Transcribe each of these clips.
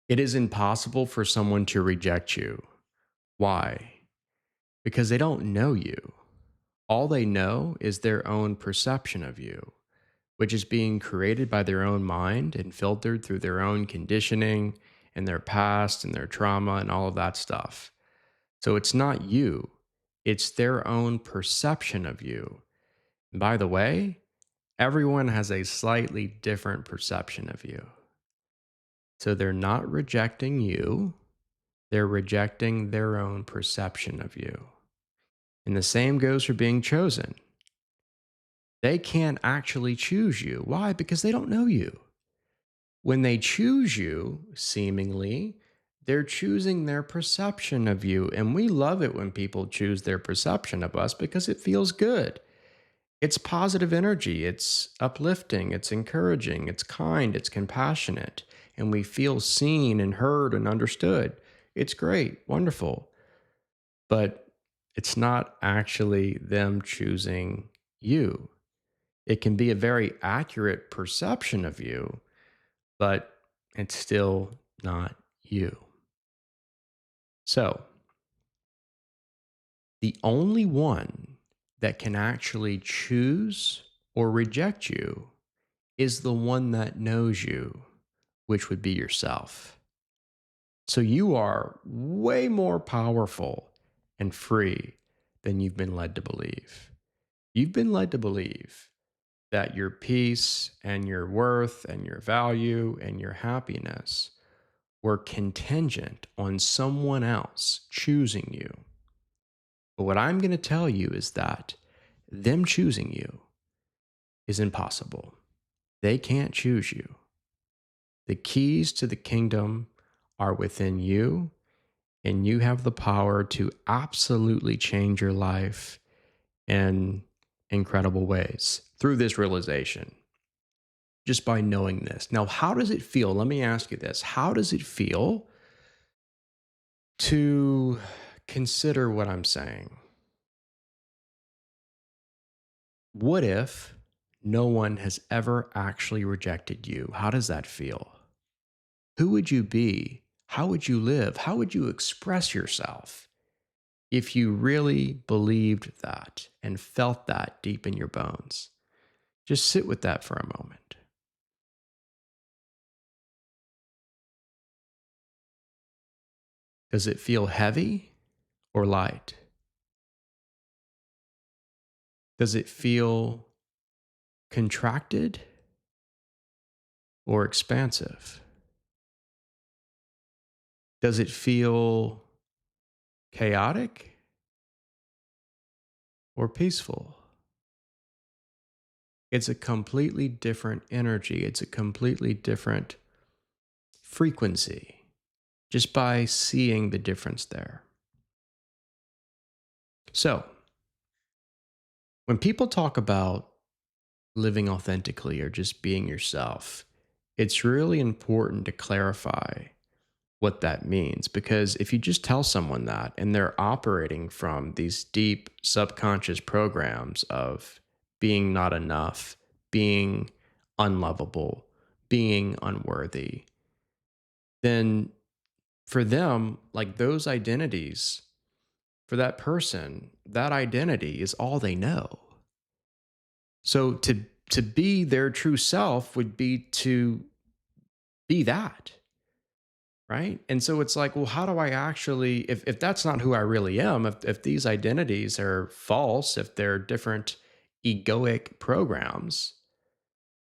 It is impossible for someone to reject you. Why? Because they don't know you. All they know is their own perception of you, which is being created by their own mind and filtered through their own conditioning and their past and their trauma and all of that stuff. So it's not you, it's their own perception of you. And by the way, everyone has a slightly different perception of you. So they're not rejecting you, they're rejecting their own perception of you. And the same goes for being chosen. They can't actually choose you. Why? Because they don't know you. When they choose you, seemingly, they're choosing their perception of you. And we love it when people choose their perception of us because it feels good. It's positive energy, it's uplifting, it's encouraging, it's kind, it's compassionate, and we feel seen and heard and understood. It's great, wonderful, but it's not actually them choosing you. It can be a very accurate perception of you, but it's still not you. So, the only one that can actually choose or reject you is the one that knows you, which would be yourself. So you are way more powerful and free than you've been led to believe. You've been led to believe that your peace and your worth and your value and your happiness were contingent on someone else choosing you. But what I'm going to tell you is that them choosing you is impossible. They can't choose you. The keys to the kingdom are within you, and you have the power to absolutely change your life in incredible ways through this realization, just by knowing this. Now, how does it feel? Let me ask you this. How does it feel to consider what I'm saying? What if no one has ever actually rejected you? How does that feel? Who would you be? How would you live? How would you express yourself if you really believed that and felt that deep in your bones? Just sit with that for a moment. Does it feel heavy or light? Does it feel contracted or expansive? Does it feel chaotic or peaceful? It's a completely different energy. It's a completely different frequency just by seeing the difference there. So, when people talk about living authentically or just being yourself, it's really important to clarify what that means. Because if you just tell someone that and they're operating from these deep subconscious programs of being not enough, being unlovable, being unworthy, then for them, like those identities, for that person, that identity is all they know. So to be their true self would be to be that, right? And so it's like, well, how do I actually, if that's not who I really am, if these identities are false, if they're different egoic programs,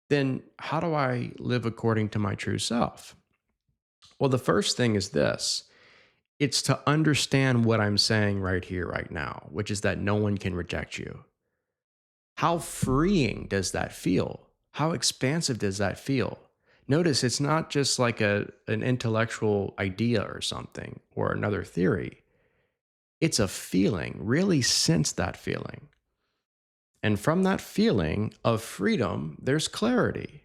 then how do I live according to my true self? Well, the first thing is this. It's to understand what I'm saying right here, right now, which is that no one can reject you. How freeing does that feel? How expansive does that feel? Notice it's not just like an intellectual idea or something or another theory. It's a feeling. Really sense that feeling. And from that feeling of freedom, there's clarity,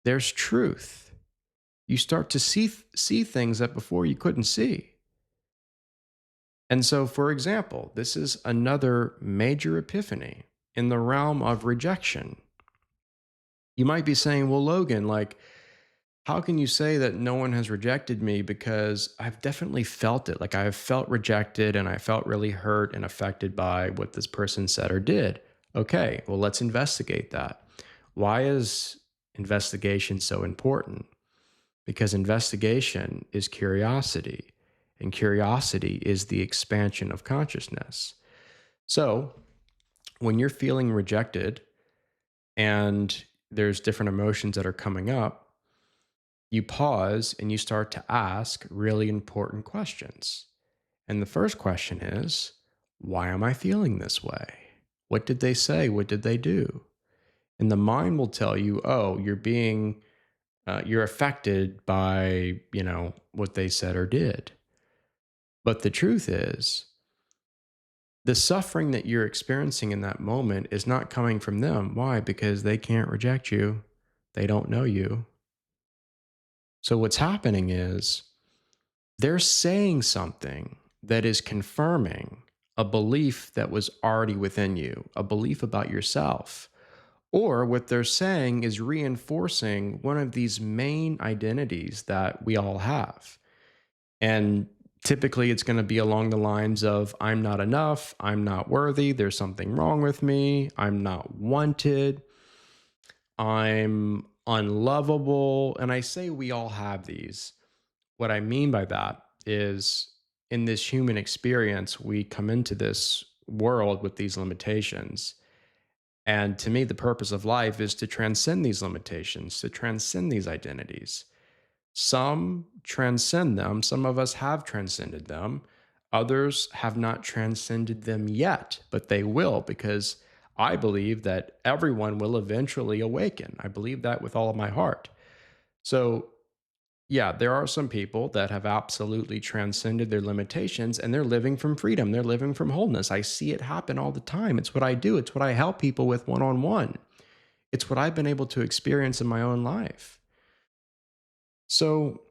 there's truth. You start to see things that before you couldn't see. And so, for example, this is another major epiphany in the realm of rejection. You might be saying, well, Logan, like, how can you say that no one has rejected me? Because I've definitely felt it. Like I've felt rejected and I felt really hurt and affected by what this person said or did. Okay, well, let's investigate that. Why is investigation so important? Because investigation is curiosity, and curiosity is the expansion of consciousness. So when you're feeling rejected and there's different emotions that are coming up, you pause and you start to ask really important questions. And the first question is, why am I feeling this way? What did they say? What did they do? And the mind will tell you, oh, you're affected by, what they said or did. But the truth is, the suffering that you're experiencing in that moment is not coming from them. Why? Because they can't reject you. They don't know you. So what's happening is they're saying something that is confirming a belief that was already within you, a belief about yourself. Or what they're saying is reinforcing one of these main identities that we all have. And typically it's going to be along the lines of I'm not enough, I'm not worthy, there's something wrong with me, I'm not wanted, I'm unlovable. And I say we all have these. What I mean by that is in this human experience, we come into this world with these limitations. And to me, the purpose of life is to transcend these limitations, to transcend these identities. Some transcend them. Some of us have transcended them. Others have not transcended them yet, but they will because I believe that everyone will eventually awaken. I believe that with all of my heart. So, yeah, there are some people that have absolutely transcended their limitations and they're living from freedom. They're living from wholeness. I see it happen all the time. It's what I do, it's what I help people with one on one. It's what I've been able to experience in my own life. So,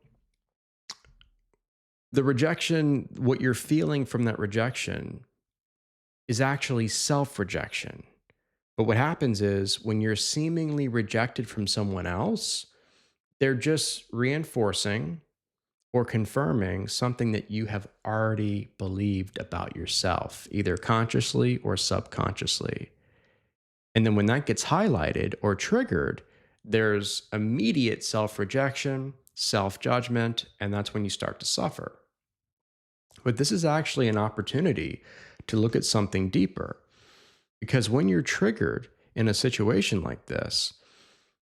the rejection, what you're feeling from that rejection is actually self rejection. But what happens is when you're seemingly rejected from someone else, they're just reinforcing or confirming something that you have already believed about yourself, either consciously or subconsciously. And then when that gets highlighted or triggered, there's immediate self rejection, self judgment, and that's when you start to suffer. But this is actually an opportunity to look at something deeper. Because when you're triggered in a situation like this,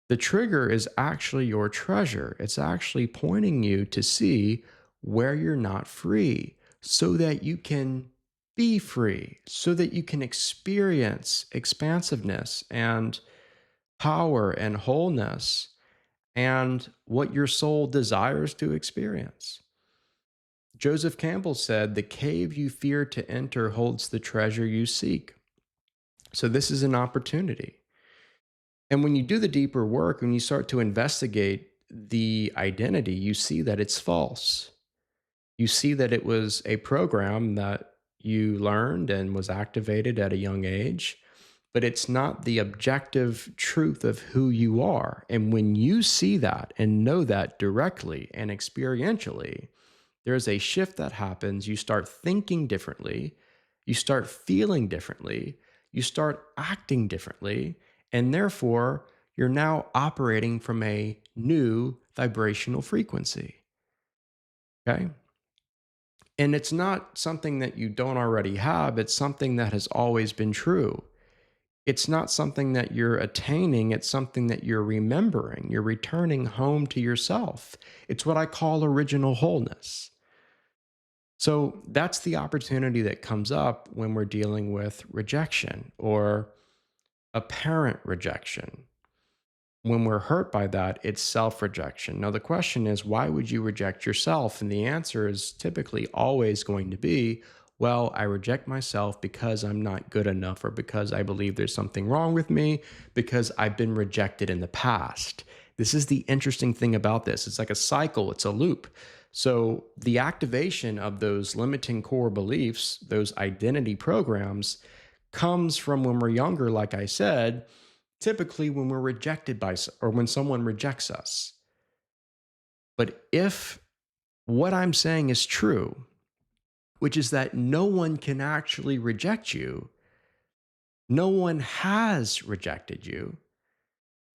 the trigger is actually your treasure. It's actually pointing you to see where you're not free so that you can be free, so that you can experience expansiveness and power and wholeness and what your soul desires to experience. Joseph Campbell said, "The cave you fear to enter holds the treasure you seek." So, this is an opportunity. And when you do the deeper work, when you start to investigate the identity, you see that it's false. You see that it was a program that you learned and was activated at a young age, but it's not the objective truth of who you are. And when you see that and know that directly and experientially, there's a shift that happens. You start thinking differently, you start feeling differently, you start acting differently, and therefore you're now operating from a new vibrational frequency. Okay. And it's not something that you don't already have, it's something that has always been true. It's not something that you're attaining, it's something that you're remembering. You're returning home to yourself. It's what I call original wholeness. So that's the opportunity that comes up when we're dealing with rejection or apparent rejection. When we're hurt by that, it's self rejection. Now, the question is, why would you reject yourself? And the answer is typically always going to be, well, I reject myself because I'm not good enough, or because I believe there's something wrong with me, because I've been rejected in the past. This is the interesting thing about this. It's like a cycle, it's a loop. So, the activation of those limiting core beliefs, those identity programs, comes from when we're younger, like I said, typically when we're rejected by or when someone rejects us. But if what I'm saying is true, which is that no one can actually reject you, no one has rejected you,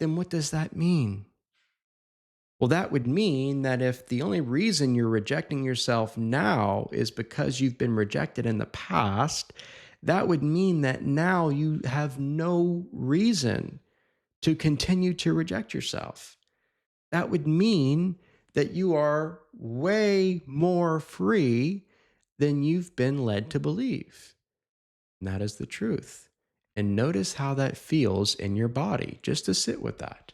then what does that mean? Well, that would mean that if the only reason you're rejecting yourself now is because you've been rejected in the past, that would mean that now you have no reason to continue to reject yourself. That would mean that you are way more free than you've been led to believe. And that is the truth. And notice how that feels in your body, just to sit with that.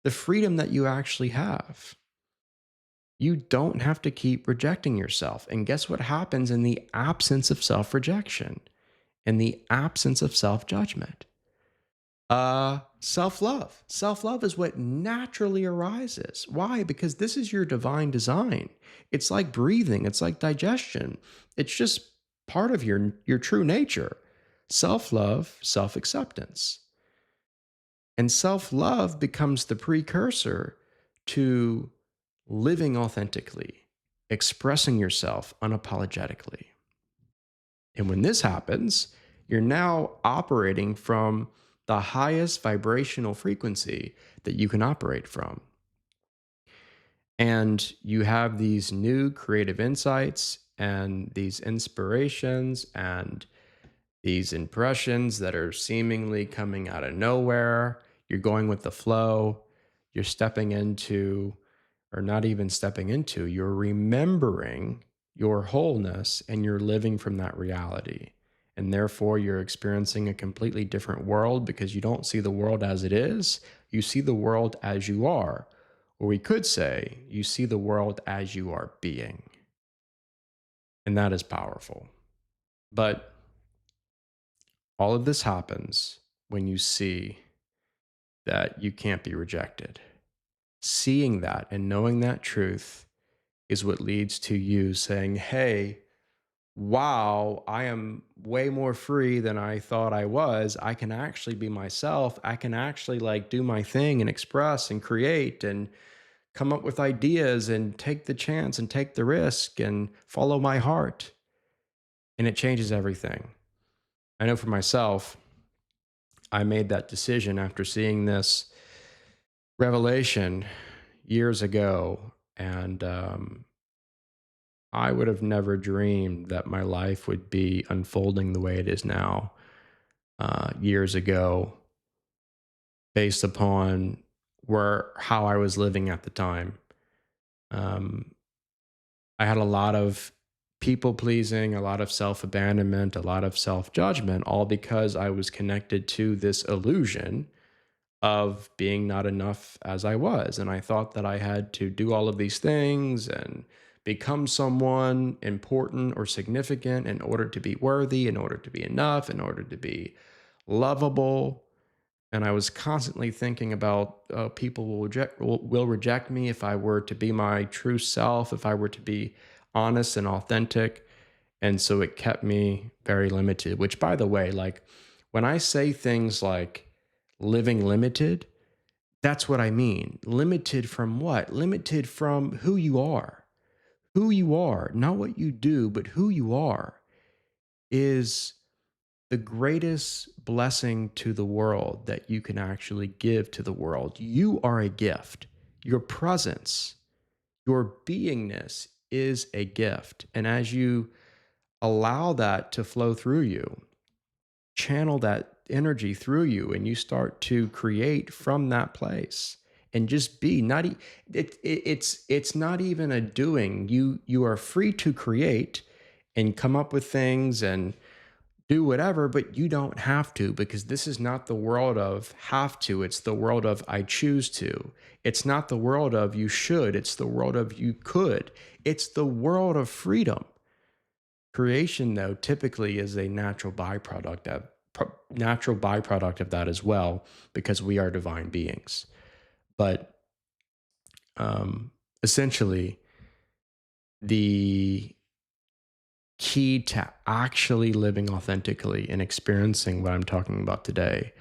The freedom that you actually have. You don't have to keep rejecting yourself. And guess what happens in the absence of self rejection, in the absence of self judgment? Self love. Self love is what naturally arises. Why? Because this is your divine design. It's like breathing, it's like digestion. It's just part of your true nature. Self love, self acceptance. And self love becomes the precursor to living authentically, expressing yourself unapologetically. And when this happens, you're now operating from the highest vibrational frequency that you can operate from. And you have these new creative insights and these inspirations and these impressions that are seemingly coming out of nowhere. You're going with the flow. You're stepping into, or not even stepping into, you're remembering your wholeness and you're living from that reality. And therefore, you're experiencing a completely different world because you don't see the world as it is. You see the world as you are. Or we could say, you see the world as you are being. And that is powerful. But all of this happens when you see that you can't be rejected. Seeing that and knowing that truth is what leads to you saying, hey, wow, I am way more free than I thought I was. I can actually be myself. I can actually like do my thing and express and create and come up with ideas and take the chance and take the risk and follow my heart. And it changes everything. I know for myself, I made that decision after seeing this revelation years ago. And I would have never dreamed that my life would be unfolding the way it is now years ago, based upon how I was living at the time. Um, I had a lot of people pleasing, a lot of self abandonment, a lot of self judgment, all because I was connected to this illusion of being not enough as I was. And I thought that I had to do all of these things and become someone important or significant in order to be worthy, in order to be enough, in order to be lovable. And I was constantly thinking about people will reject me if I were to be my true self, if I were to be honest and authentic. And so it kept me very limited, which, by the way, like when I say things like living limited, that's what I mean. Limited from what? Limited from who you are. Who you are, not what you do, but who you are is the greatest blessing to the world that you can actually give to the world. You are a gift. Your presence, your beingness is a gift. And as you allow that to flow through you, channel that energy through you, and you start to create from that place and just be not it's not even a doing. You are free to create and come up with things and do whatever, but you don't have to, because this is not the world of have to. It's the world of I choose to. It's not the world of you should. It's the world of you could. It's the world of freedom. Creation, though, typically is a natural byproduct of that as well, because we are divine beings. But essentially, the key to actually living authentically and experiencing what I'm talking about today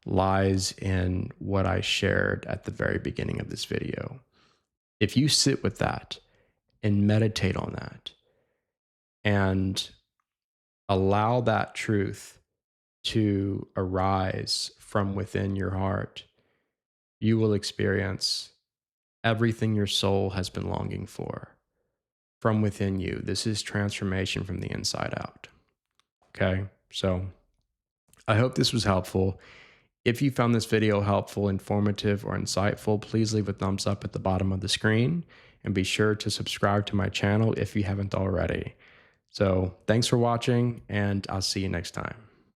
lies in what I shared at the very beginning of this video. If you sit with that and meditate on that and allow that truth to arise from within your heart, you will experience everything your soul has been longing for from within you. This is transformation from the inside out. Okay. So I hope this was helpful. If you found this video helpful, informative, or insightful, please leave a thumbs up at the bottom of the screen and be sure to subscribe to my channel if you haven't already. So thanks for watching, and I'll see you next time.